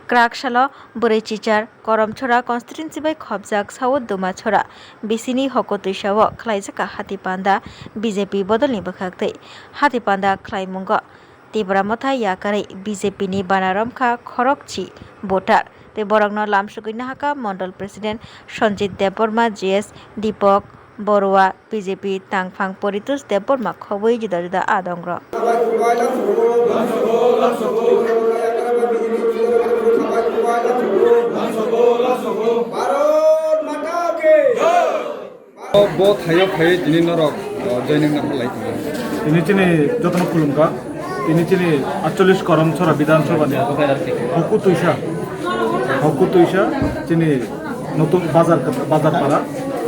Krakshala Burichichar Karamcherra constituency by Khobjak South Dumacharra BJPni Hakutwisa o Khlaijaka Hatipanda BJP bodolni bwkhaktai Hatipanda Khlaimungo Tipra Motha Yakarwi BJPni Bana Romkha Khorokchi voter te borokno lamsugui haka Mandal President Sonjit Deborma GS Dipok Borua BJP Tangphang Poritus Deborma khobui juda juda adongro bo thayo phai tini norok joining na khalai তিনি চিনি যত্ন খুলুমকা তিনি চিনি 48 করমছড়া বিধানসভা নিয়ে হকুতইসা চিনি নতুন বাজারপাড়া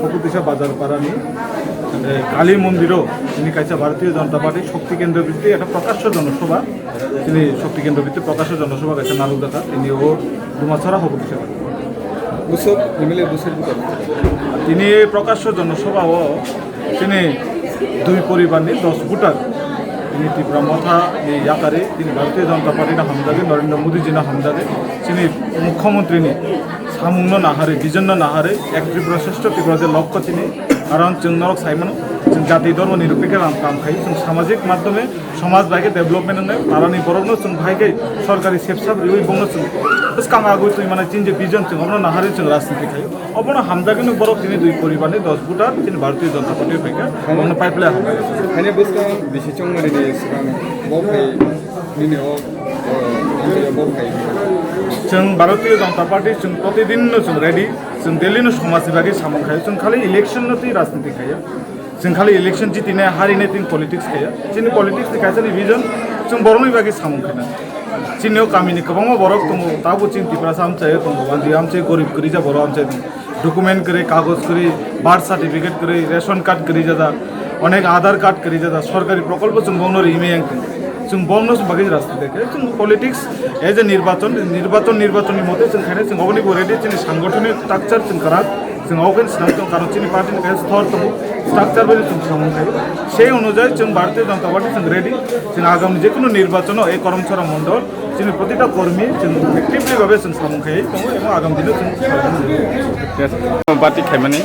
হকুতইসা বাজারপাড়া নিয়ে কালী মন্দিরও তিনি কাইসা ভারতীয় জনতা পার্টি শক্তি কেন্দ্র ভিত্তিক একটা প্রকাশ্য জনসভা তিনি শক্তি কেন্দ্র ভিত্তিক প্রকাশ্য জনসভা কাইসা নালুক দেখা তিনি ও দুমাছড়া হকুতইসা busuk nimile busuk তিনি প্রকাশ্য জনসভা ও তিনি দুই পরিবার নিয়ে 10 ভোটার তিনি ত্রিপুরা মথা ইয়াকারি তিনি ভারতীয় জনতা পার্টি না হামজাদে নরেন্দ্র মোদীজি না হামজাদে তিনি মুখ্যমন্ত্রী নি সামুন্ন নাহারে বিজন্য নাহারে এক ত্রিপুরা শ্রেষ্ঠ ত্রিপুরাদের লক্ষ্য তিনি কারণ जों नरक साइमन जों जाति धर्म निरपेक्ष काम खायो जों सामाजिक माध्यमे समाज भाइके डेभलपमेन्ट होनो पारानि बरकनो जों भाइके सरकारी सेफसाब रिवै बंनो जों बस काम आगु तुइ माने चिनजे बिजन जों अबनो नाहारे जों राजनीति खायो अबनो हामजागेनो बरक तिनि दुई परिबारनि 10 भोटार तिनि भारतीय जनता पार्टी भाइके अबनो पाइपलाइन खाने बुस्का बिसि चंगमरिनि सिगां बफाइ निने ओ बफाइ जों भारतीय जनता पार्टी जों प्रतिदिन जों रेडी जों दिल्लीनो समाजनि बागै सामन खायो जों खालि इलेक्शन नति राजनीति खायो जों खालि इलेक्शन जितिने हारिने तिन पलिटिक्स खायो जोंनि पलिटिक्स नि खायसानि भिजन जों बर'नि बागै सामन खायो चिनियाव गामिनि गोबां बर'क दङ ताबो चिन टिप्रा सामचाय दङ बान्दि आमचे गरिब गरिजा बर' आमचे डकुमेन्ट करे कागज करे बार्थ सार्टिफिकेट करे रेशन कार्ड करे जादा अनेक आधार कार्ड करे जादा सरकारी प्रकल्प जों बंनो रिमे जों बंनो बागै राजनीति खायो जों पलिटिक्स एज ए निर्वाचननि मते जों खायनो जों अबनि रेडी जोंनि सांगठनिक स्ट्राक्चार जों करा जों अगेन सिनांगौ कारण जोंनि पार्टीनि खायसे स्तर दङ स्ट्राक्चार बायदि जों सामन खायो সেই অনুযায়ী जों भारतीय जनता पार्टी जों रेडी जों आगामी जेकुनु निर्वाचन এই करमचरा मंडल जोंनि प्रतिटा कर्मी जों एक्टिभलि भाबे जों सामन खायो दङ एबं आगामी दिनाव जों पार्टी खायमानि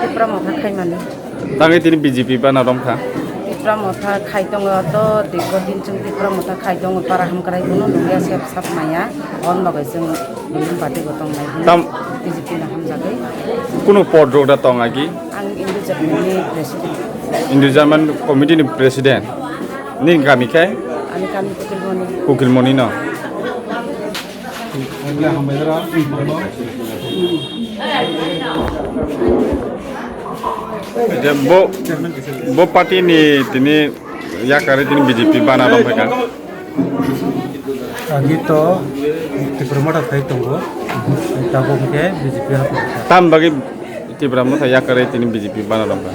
Tipra Motha खायमानि तांगे तिनि बीजेपी बाना रमखा Tipra Motha खायदङ तो दिगो दिन जों Tipra Motha खायदङ पारा हमक्राय गुनो लुया सेब साब माया अन लगै जों गुबुन पार्टी गतं नाय बीजेपी ना हमजागै कुनो पद रोदा तंगागि आं इन्डिपेन्डेन्टनि प्रेसिडेन्ट इन्डिपेन्डेन्ट कमिटिनि प्रेसिडेन्ट नि गामिखाय आनि गामि कुकिलमनि न bo party ni tini Yakarwi tini BJP Bana Romkha gitu Tipra Motha khai tongo tabo ke BJP tam bagi Tipra Motha Yakarwi tini BJP Bana Romkha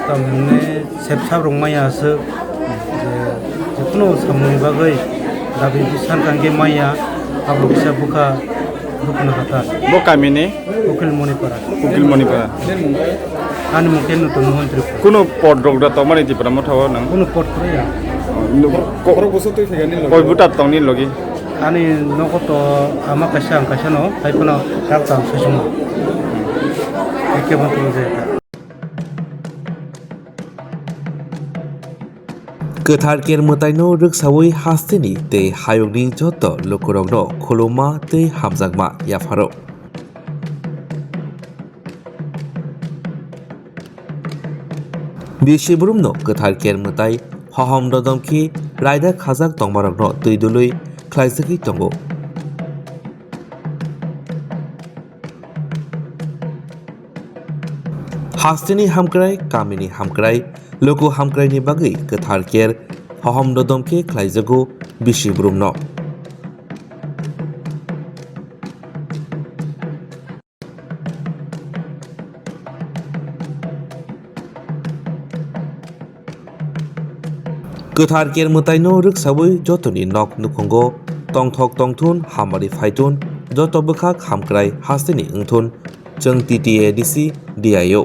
tamne sepsab rongmaya se jekuno samuni bagai dabi bisan kangge maya Hakutwisa buka dukuna kata bo kamini Ukilmoni para ani mungkin nutun menteri kuno pod roda tomani Tipra Motha nang kuno pot ya kokro bosotu thegani koi buta tongni logi ani nokoto ama kasano haipuna rakta sesuma eke bantu jeta गोथार केर मोताइनो रोगसावै हास्तेनि ते हायगनि जत लोकरगनो खुलुमा ते हामजागमा याफारो बिसिबुरुमनो गोथार केर मोताइ हहम ददमखि रायदा खाजाक तंमारगनो दैदुलै ख्लाइजखि तंगो हास्तेनि हामक्राय कामिनि हामक्राय लोको हामक्रायनि बागै गोथार केर हहम ददमखि ख्लाइजगो बिसिबुरुमनो गोथार केर मोताइनो रोगसावै जतनि नक नुखंगो तंथक तंथुन हामारि फाइथुन जत बखाक हामक्राय हास्तेनि ओंथुन जों TTADC DIO